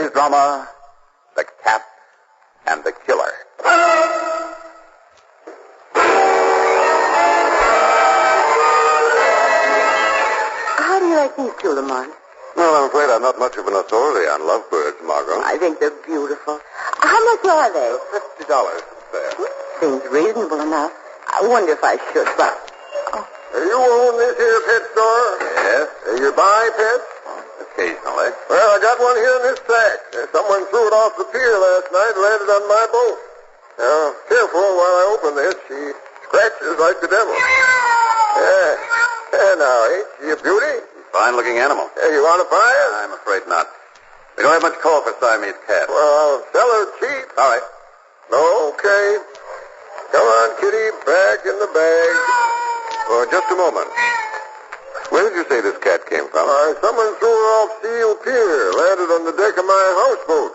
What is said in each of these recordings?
Today's drama, The Cat and the Killer. How do you like these two, Lamont? Well, I'm afraid I'm not much of an authority on lovebirds, Margot. I think they're beautiful. How much are they? $50 there. Seems reasonable enough. I wonder if I should, but... You own this here pet store? Yes, You buy pets? occasionally. Well, I got one here in this sack. Someone threw it off the pier last night and landed on my boat. Now, careful while I open this. She scratches like the devil. Yeah, now, ain't she a beauty? Fine-looking animal. You want to buy it? I'm afraid not. We don't have much call for Siamese cats. Well, I'll sell her cheap. All right. Okay. Come on, kitty, back in the bag. For just a moment. Where did you say this cat came from? Someone threw her off Seal Pier, landed on the deck of my houseboat.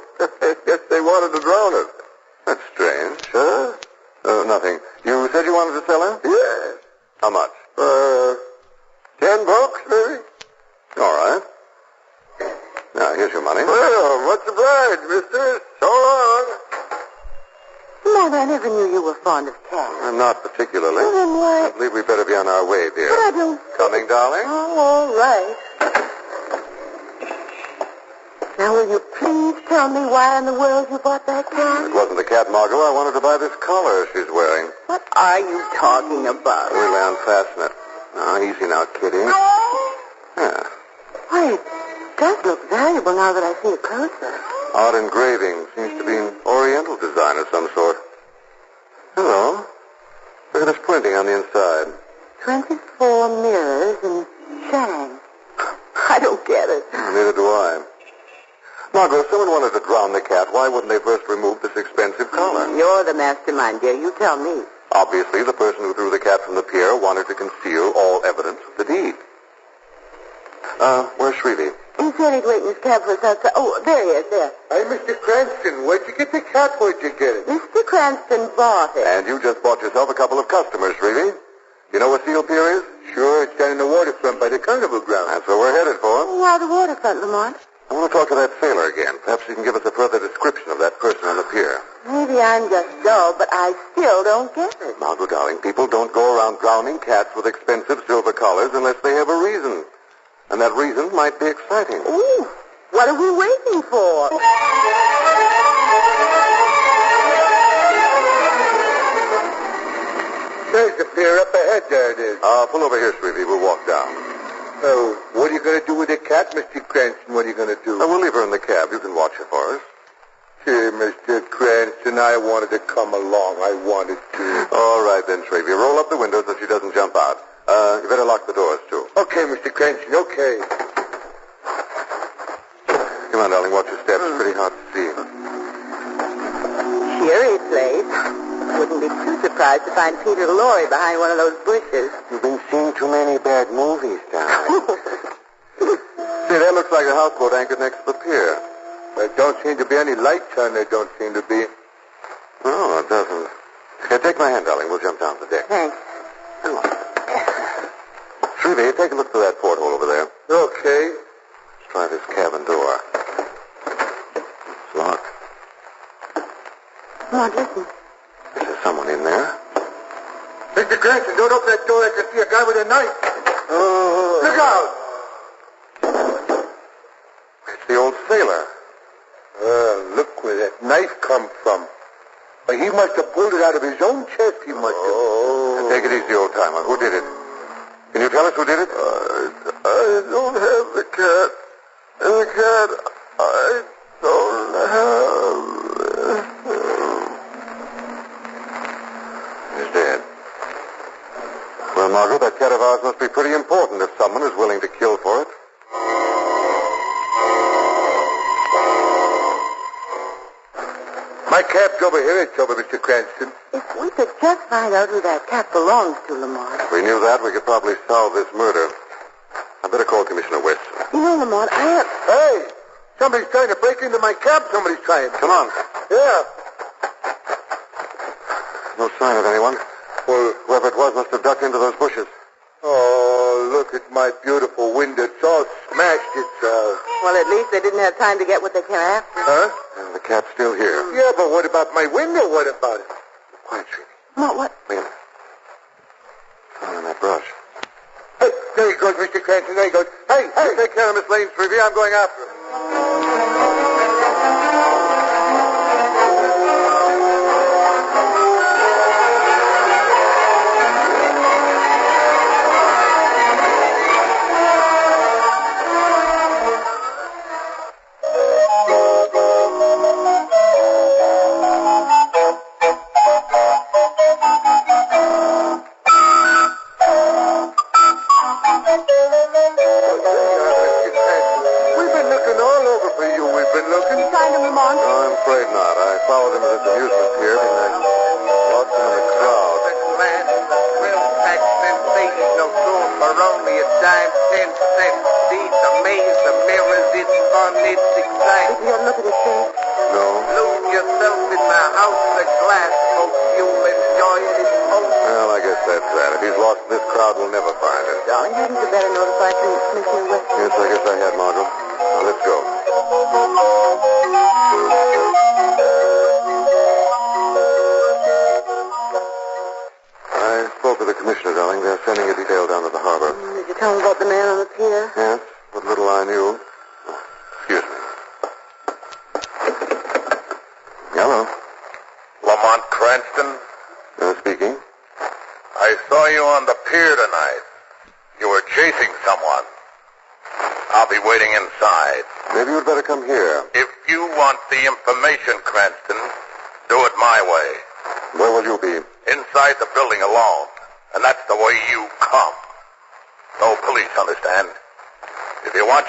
Guess they wanted to drown it. That's strange. Huh? Nothing. You said you wanted to sell her? Yes. How much? $10, maybe? All right. Now, here's your money. Well, much obliged, mister. So long. Lamont, I never knew you were fond of cats. Not particularly. Well, then why... I believe we'd better be on our way, dear. But I don't... Coming, darling? Oh, all right. Now, will you please tell me why in the world you bought that cat? It wasn't the cat, Margot. I wanted to buy this collar she's wearing. What are you talking about? Really unfasten it. Now, easy now, kitty. Yeah. Why, it does look valuable now that I see it closer. Odd engraving. Seems to be an oriental design of some sort. Hello. Look at this printing on the inside. 24 mirrors and Shang. I don't get it. Neither do I. Margot, if someone wanted to drown the cat, why wouldn't they first remove this expensive collar? You're the mastermind, dear. You tell me. Obviously, the person who threw the cat from the pier wanted to conceal all evidence of the deed. Where's Shrevey? He said he'd wait in his cab for us outside. Oh, there he is, there. Hey, Mr. Cranston, where'd you get the cat? Where'd you get it? Mr. Cranston bought it. And you just bought yourself a couple of customers, Shrevey. You know where Seal Pier is? Sure, it's down in the waterfront by the carnival ground. That's where we're headed for. Why the waterfront, Lamont? I want to talk to that sailor again. Perhaps he can give us a further description of that person on the pier. Maybe I'm just dull, but I still don't get it. Margot, darling, people don't go around drowning cats with expensive silver collars unless they have a reason. And that reason might be exciting. Ooh, what are we waiting for? There's the pier up ahead, there it is. Pull over here, Shrevey. We'll walk down. Oh, what are you going to do with the cat, Mr. Cranston? What are you going to do? We'll leave her in the cab. You can watch her for us. Gee, Mr. Cranston, I wanted to come along. I wanted to. All right, then, Shrevey. Roll up the window so she doesn't jump out. You better lock the doors, too. Okay, Mr. Cranston, okay. Come on, darling. Watch your steps. It's pretty hard to see. Cheery place. Wouldn't be too surprised to find Peter Lorre behind one of those bushes. You've been seeing too many bad movies, darling. See, that looks like a houseboat anchored next to the pier. There don't seem to be any lights on there, don't seem to be. No, it doesn't. Here, take my hand, darling. We'll jump down to the deck. Thanks. Come on. Shrevey, take a look through that porthole over there. Okay. Let's try this cabin door. It's locked. Lamont, listen. Is there someone in there? Mr. Cranston, don't open that door. I can see a guy with a knife. Oh. Look out! It's the old sailor. Look where that knife come from. He must have pulled it out of his own chest, he must have. Oh. Take it easy, old timer. Who did it? Can you tell us who did it? I don't have the cat. And the cat, I don't have. He's dead. Well, Margot, that cat of ours must be pretty important if someone is willing to kill for it. My cap's over here. It's over, Mr. Cranston. If we could just find out who that cat belongs to, Lamont. If we knew that, we could probably solve this murder. I better call Commissioner West. You know, Lamont, Hey! Somebody's trying to break into my cab. Somebody's trying. Come on. Yeah. No sign of anyone. Well, whoever it was must have ducked into those bushes. Oh, Oh, look at my beautiful window. It's all smashed. It's all... Well, at least they didn't have time to get what they came after. Huh? And the cat's still here. Yeah, but what about my window? What about it? Quiet, Shrevey. What? Wait a minute. Found in that brush. Hey, there he goes, Mr. Cranston. There he goes. Hey, You take care of Miss Lane, Shrevey. I'm going after him.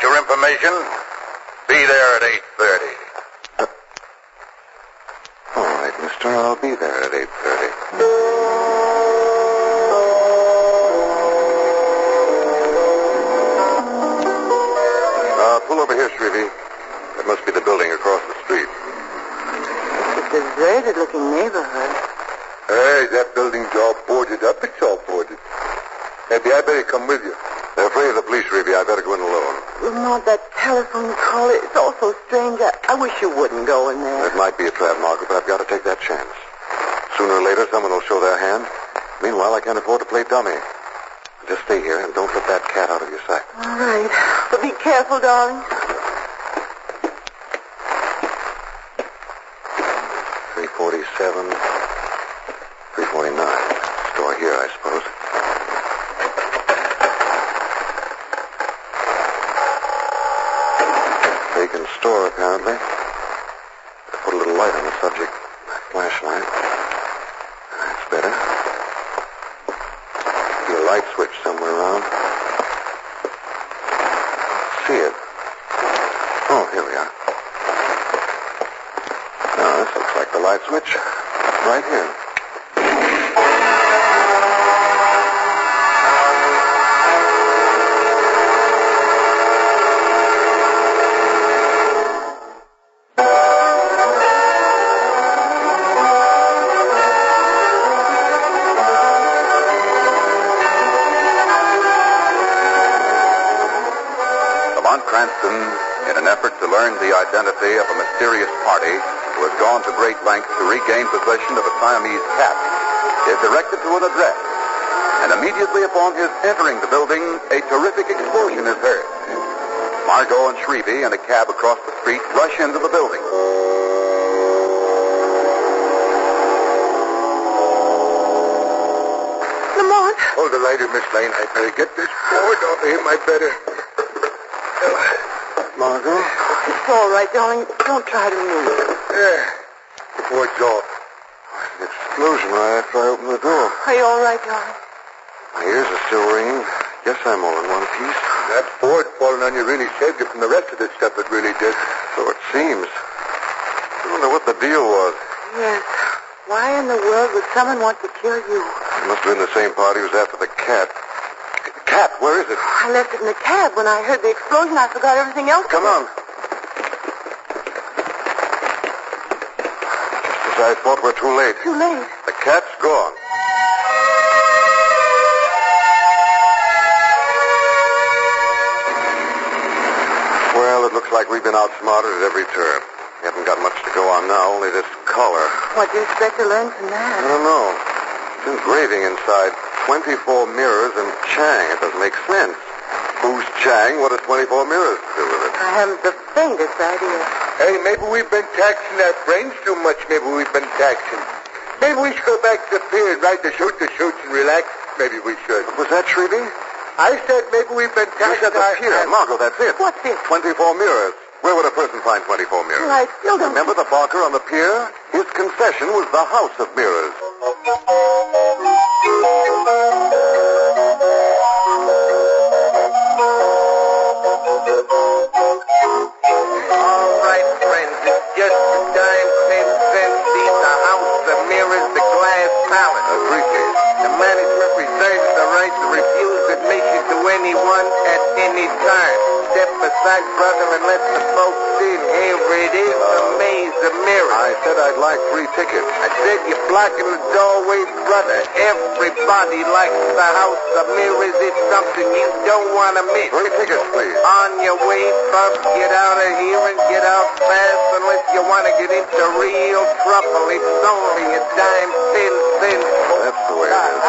Your information, be there at 8:30. All right, mister, I'll be there at 8:30. Pull over here, Shrevey. That must be the building across the street. It's a deserted-looking neighborhood. Hey, that building's all boarded up. It's all boarded. Maybe I better come with you. They're afraid of the police, Shrevey. I better go in alone. Lamont, that telephone call, it's all so strange. I wish you wouldn't go in there. It might be a trap, Margaret, but I've got to take that chance. Sooner or later, someone will show their hand. Meanwhile, I can't afford to play dummy. Just stay here and don't let that cat out of your sight. All right. But be careful, darling. 347, 349. Store here, I suppose. Vacant store, apparently. I put a little light on the subject. Flashlight. That's better. See a light switch somewhere around. See it. Oh, here we are. Now, this looks like the light switch. Right here. Cranston, in an effort to learn the identity of a mysterious party who has gone to great lengths to regain possession of a Siamese cat, is directed to an address. And immediately upon his entering the building, a terrific explosion is heard. Margot and Shrevey and a cab across the street rush into the building. Lamont. Hold the lighter, Miss Lane. I better get this board off of him. I better... Margot? It's all right, darling. Don't try to move. There. The board's off. An explosion right after I opened the door. Are you all right, darling? My ears are still ringing. Guess I'm all in one piece. That board falling on you really saved you from the rest of the stuff. It really did. So it seems. I wonder what the deal was. Yes. Why in the world would someone want to kill you? It must have been the same party who was after the cat. Cat, where is it? I left it in the cab. When I heard the explosion, I forgot everything else. Come on. Just as I thought, we're too late. Too late. The cat's gone. like we've been outsmarted at every turn. We haven't got much to go on now, only this color. What do you expect to learn from I that? don't know. It's engraving inside 24 mirrors and Chang. It doesn't make sense. Who's Chang? What does 24 mirrors do with it? I haven't the faintest idea. Hey, maybe we've been taxing our brains too much. Maybe we've been taxing. Maybe we should go back to the pier and ride the shoots and relax. Maybe we should. Was that Shrevey? I said maybe we've been You taxing said the pier. Margot, that's it. What's this? 24 mirrors. Where would a person find 24 mirrors? Well, I still don't... Remember the barker on the pier? His concession was the house of mirrors. All right, friends, it's just a dime, 10 cents each, a house of mirrors, the glass palace. A briefcase. The management reserves the right to refuse admission to anyone at any time. Step aside, brother, and let the folks in. Here it is, the maze of mirrors. I said I'd like 3 tickets. I said you're blocking the doorway, brother. Everybody likes the house of mirrors. It's something you don't want to miss. 3 tickets, please. On your way, folks, get out of here and get out fast unless you want to get into real trouble. It's only a dime, 10 cents. That's the way it is.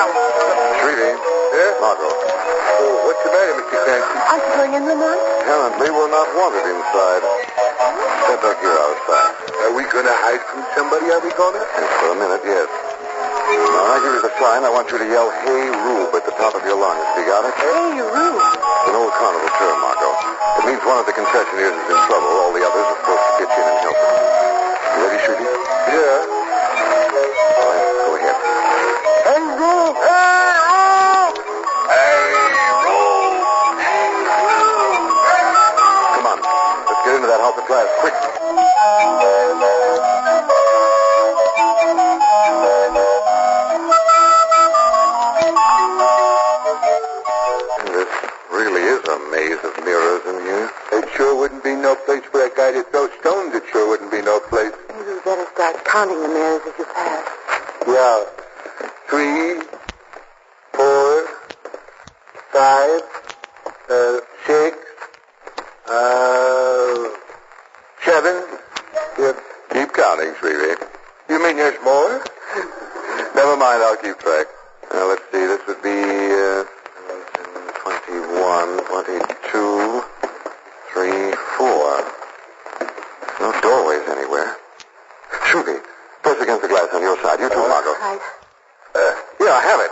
Shrevey. Yeah? Margot. Oh, what's the matter, Mr. Clancy? Aren't you going in, Lamont? Apparently we're not wanted inside. Step back here outside. Are we going to hide from somebody? Are we going to? Yes, for a minute, yes. Now, I give you the sign. I want you to yell, "Hey, Rube," at the top of your lungs. You got it? Hey, Rube. It's an old carnival term, Margot. It means one of the concessionaires is in trouble. All the others are supposed to pitch in and help him. You ready, Shrevey? Yeah. All right, go ahead. Hey, Rube! Hey, Rube! Hey, Rube! Hey, Rube! Come on. Let's get into that house of glass, quick. This really is a maze of mirrors in here. It sure wouldn't be no place for a guy to throw stones. It sure wouldn't be no place. Maybe we better start counting the mirrors as you pass. Yeah. 3, 4, 5, 6, 7. Yep. Keep counting, Shrevey. You mean there's more? Never mind, I'll keep track. Now, let's see. This would be 21, 22, 3, 4. No doorways anywhere. Shrevey, press against the glass on your side. You too, Margot. Right. Here, I have it.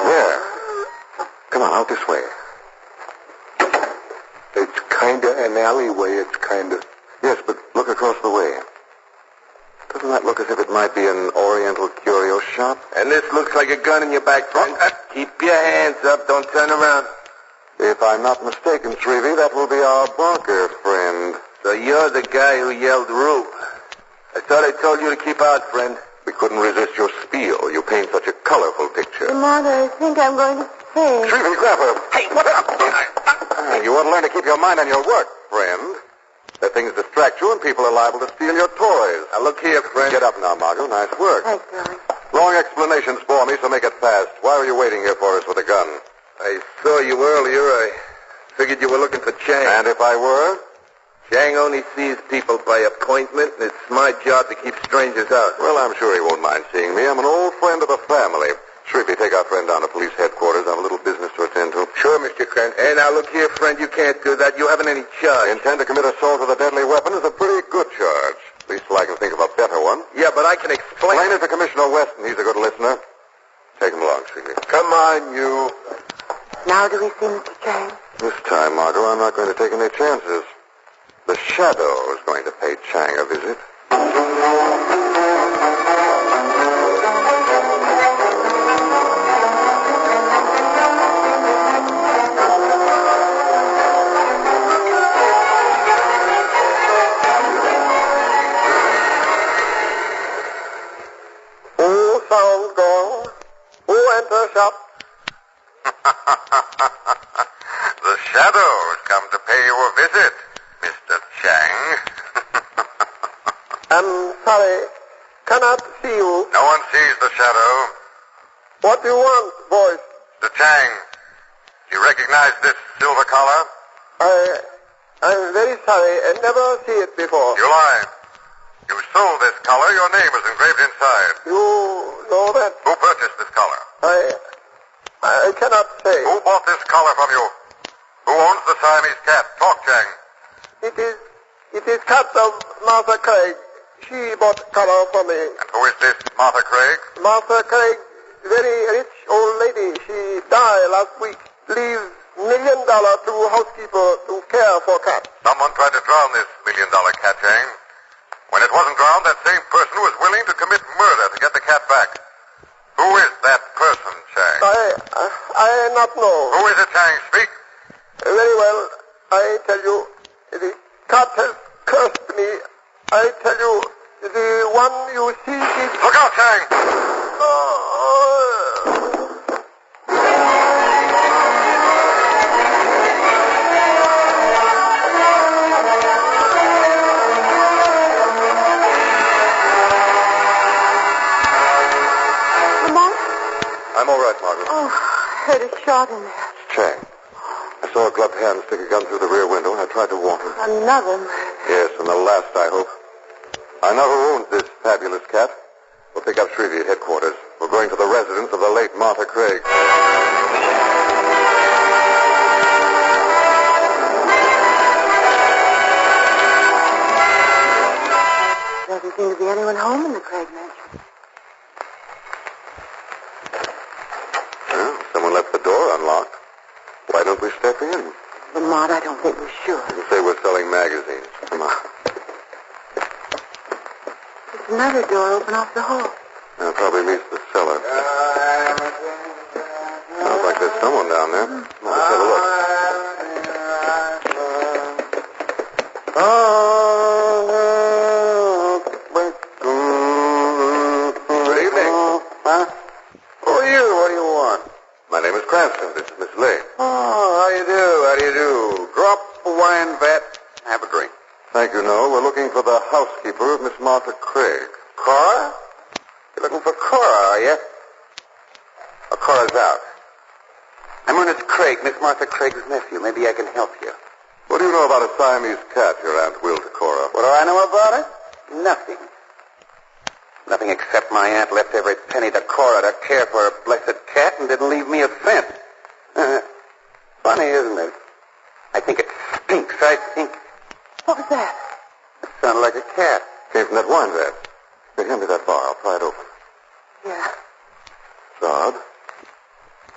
There. Come on, out this way. It's kind of an alleyway. It's kind of... Yes, but look across the way. Doesn't that look as if it might be an Oriental curio shop? And this looks like a gun in your back, friend. Keep your hands up. Don't turn around. If I'm not mistaken, Shrevey, that will be our Barker friend. So you're the guy who yelled Rube. I thought I told you to keep out, friend. We couldn't resist your spiel. You paint such a colorful picture. Lamont, I think I'm going to faint. Shrevey, grab her. Hey, what's up? You ought to learn to keep your mind on your work, friend. Let things distract you and people are liable to steal your toys. Now, look here, friend. Get up now, Margot. Nice work. Thanks, darling. Long explanations bore me, so make it fast. Why were you waiting here for us with a gun? I saw you earlier. I figured you were looking for Chang. And if I were? Chang only sees people by appointment, and it's my job to keep strangers out. Well, I'm sure he won't mind seeing me. I'm an old friend of the family. Shrevey, take our friend down to police headquarters. I have a little business to attend to. Sure, Mr. Kent. Hey, now, look here, friend. You can't do that. You haven't any charge. Intend to commit assault with a deadly weapon is a pretty good charge. At least till I can think of a better one. Yeah, but I can explain... Explain it to Commissioner Weston. He's a good listener. Take him along, Shrevey. Come on, you. Now do we see Mr. Chang? This time, Margot, I'm not going to take any chances. The Shadow is going to pay Chang a visit. Who sounds gone? Who enters shop? The Shadow has come to pay you a visit, Mr. Chang. I'm sorry. Cannot see you. No one sees the Shadow. What do you want, boys? Mr. Chang, do you recognize this silver collar? I'm very sorry. I never see it before. You lie. You sold this collar. Your name is engraved inside. You know that? Who purchased this collar? I cannot say. Who bought this collar from you? Who owns the Siamese cat? Talk, Chang. It is cat of Martha Craig. She bought collar for me. And who is this Martha Craig? Martha Craig, very rich old lady. She died last week. Leaves $1 million to housekeeper to care for cat. Someone tried to drown this $1 million cat, Chang. When it wasn't drowned, that same person was willing to commit murder to get the cat back. Who is that person, Chang? I not know. Who is it, Chang? Speak. Very well. I tell you, the cat has cursed me. I tell you, the one you see is... Look out, Chang! I'm all right, Margaret. Oh, I heard a shot in there. Chang. I saw a gloved hand stick a gun through the rear window, and I tried to warn her. Another. Yes, and the last, I hope. I know who owns this fabulous cat. We'll pick up Shrevey at headquarters. We're going to the residence of the late Martha Craig. Doesn't seem to be anyone home in the Craig mansion. Well, someone left the door unlocked. Why don't we step in? Lamont, I don't think we should. You say we're selling magazines. Come on. There's another door open off the hall. That probably means the cellar. Sounds like there's someone down there. Let's have a look. Good evening. Huh? Who are you? What do you want? My name is Cranston. This is Miss Lane. Oh, how do you do? How do you do? Drop a wine vat. Have a drink. Thank you, no. We're looking for the housekeeper of Miss Martha Craig. Cora? You're looking for Cora, are you? Oh, Cora's out. I'm Ernest Craig, Miss Martha Craig's nephew. Maybe I can help you. What do you know about a Siamese cat your aunt willed to Cora? What do I know about it? Nothing. Nothing except my aunt left every penny to Cora to care for her blessed cat and didn't leave me a cent. Funny, isn't it? I think it stinks. I think... What was that? It sounded like a cat. Came from that wine vat. Here, hand me that bar. I'll pry it open. Yeah. It's odd.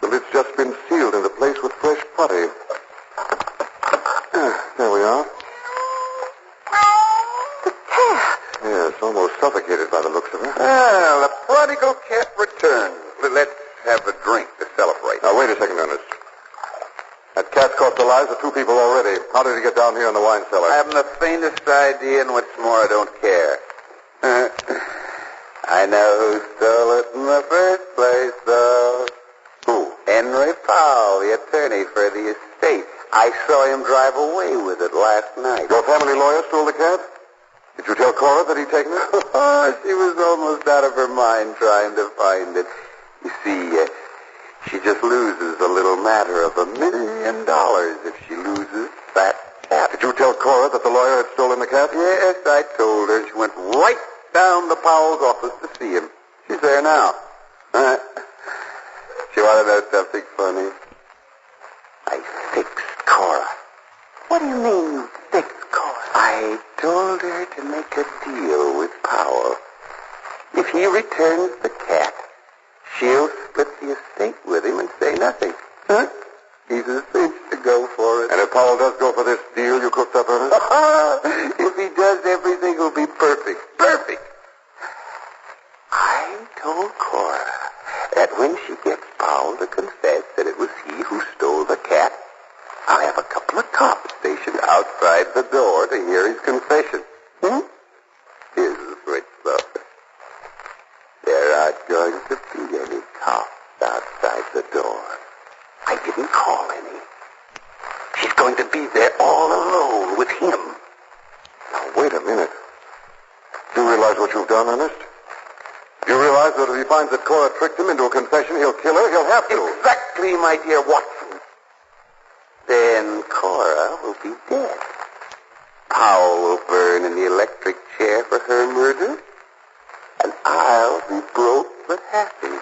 The lid's just been sealed into place with fresh putty. There we are. The cat. Yes, almost suffocated by the looks of her. Well, the prodigal cat returned. Let's have a drink to celebrate. Now, wait a second, Ernest. That cat's cost the lives of 2 people already. How did he get down here in the wine cellar? I haven't the faintest idea, and what's more, I don't care. I know who stole it in the first place, though. Who? Henry Powell, the attorney for the estate. I saw him drive away with it last night. Your family lawyer stole the cat? Did you tell Cora that he'd taken it? Oh, she was almost out of her mind trying to find it. You see, she just loses a little matter of $1 million if she loses that cat. Did you tell Cora that the lawyer had stolen the cat? Yes, I told her. She went right down to Powell's office to see him. She's there now. She wanted to know something funny. I fixed Cora. What do you mean, you fixed Cora? I told her to make a deal with Powell. If he returns the cat, she'll split the estate with him and say nothing. Huh? He's a cinch to go for it. And if Powell does go for this deal you cooked up, Ernest? If he does, everything will be perfect. Perfect. I told Cora that when she gets Powell to confess that it was he who stole the cat, I'll have a couple of cops stationed outside the door to hear his confession. Here's the switch, though. There aren't going to be any cops outside the door. I didn't call any. She's going to be there all alone with him. Now, wait a minute. Do you realize what you've done, Ernest? Do you realize that if he finds that Cora tricked him into a confession, he'll kill her? He'll have to. Exactly, my dear Watson. Then Cora will be dead. Powell will burn in the electric chair for her murder, and I'll be broke but happy.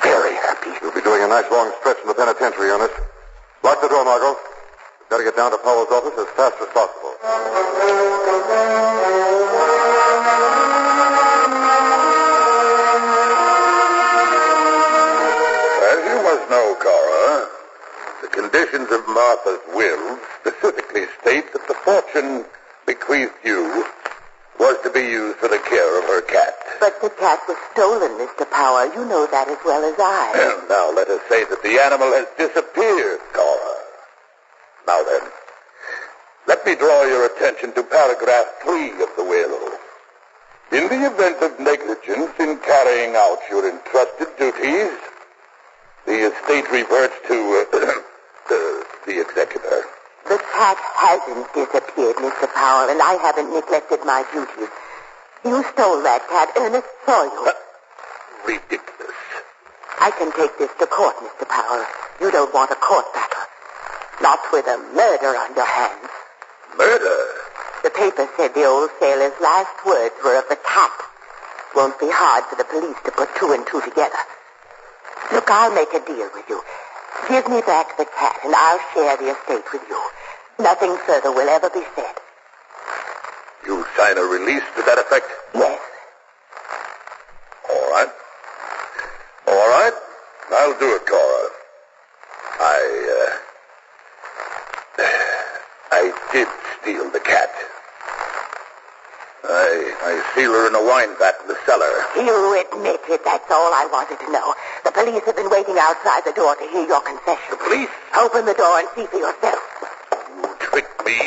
Very happy. You'll be doing a nice long stretch in the penitentiary, Ernest. Lock the door, Margot. We've got to get down to Powell's office as fast as possible. As you must know, Cora, the conditions of Martha's will specifically state that the fortune bequeathed you was to be used for the care of her cat. But the cat was stolen, Mr. Powell. You know that as well as I. Now let us say that the animal has disappeared, Cora. Now then, let me draw your attention to paragraph 3 of the will. In the event of negligence in carrying out your entrusted duties, the estate reverts to the executor. The cat hasn't disappeared, Mr. Powell, and I haven't neglected my duties. You stole that cat. Ernest saw you. Ridiculous. I can take this to court, Mr. Powell. You don't want a court battle. Not with a murder on your hands. Murder? The paper said the old sailor's last words were of the cat. Won't be hard for the police to put 2 and 2 together. Look, I'll make a deal with you. Give me back the cat, and I'll share the estate with you. Nothing further will ever be said. You sign a release to that effect? Yes. All right. All right. I'll do it, Cora. I did steal the cat. I seal her in a wine vat in the cellar. You admit it. That's all I wanted to know. The police have been waiting outside the door to hear your confession. The police? Open the door and see for yourself. You tricked me.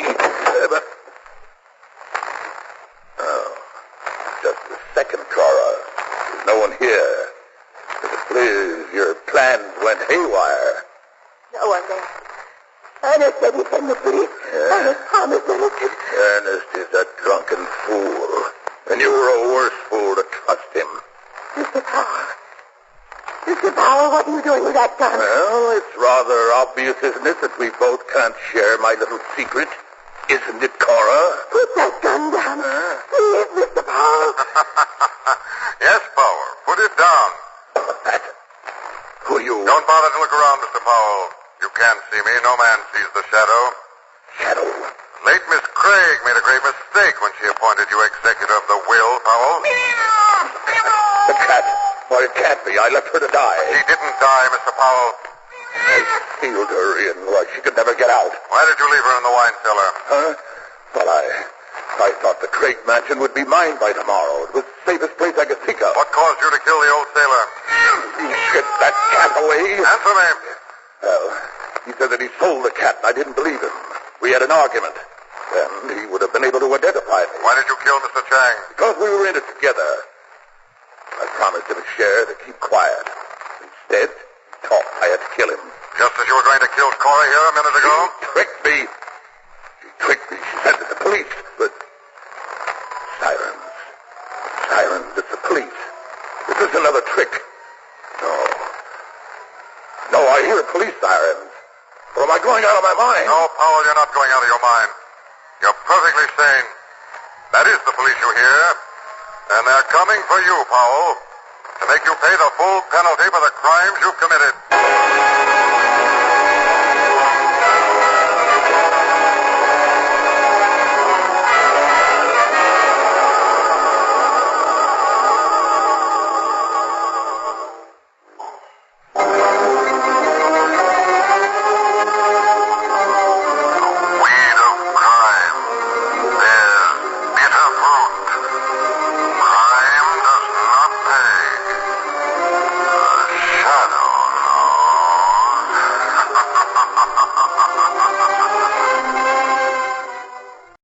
Just a second, Cora. There's no one here. If it please, your plans went haywire. No one there. Ernest said he'd send the police. Ernest promised Ernest. Ernest is a drunken fool. And you were a worse fool to trust him. Mr. Powell. Mr. Powell, what are you doing with that gun? Well, it's rather obvious, isn't it, that we both can't share my little secret? Isn't it, Cora? Put that gun down. Please, Mr. Powell. Yes, Powell. Put it down. That? Who are you? Don't bother to look around, Mr. Powell. You can't see me. No man sees the shadow. Shadow? Late Miss Craig made a great mistake when she appointed you executor of the will, Powell. The cat. Well, it can't be. I left her to die. She didn't die, Mr. Powell. I sealed her in like she could never get out. Why did you leave her in the wine cellar? Huh? Well, I thought the Craig mansion would be mine by tomorrow. It was the safest place I could think of. What caused you to kill the old sailor? You shipped that cat away? Answer me. Well, he said that he sold the cat, and I didn't believe him. We had an argument. Then he would have been able to identify me. Why did you kill Mr. Chang? Because we were in it together. I promised him a share to keep quiet. Instead, he thought I had to kill him. Just as you were going to kill Cora here a minute ago? She tricked me. She sent it to the police. But sirens. Sirens, it's the police. This is another trick. No, I hear police sirens. Or am I going out of my mind? No, Powell, you're not going out of your mind. You're perfectly sane. That is the police you hear. And they're coming for you, Powell, to make you pay the full penalty for the crimes you've committed.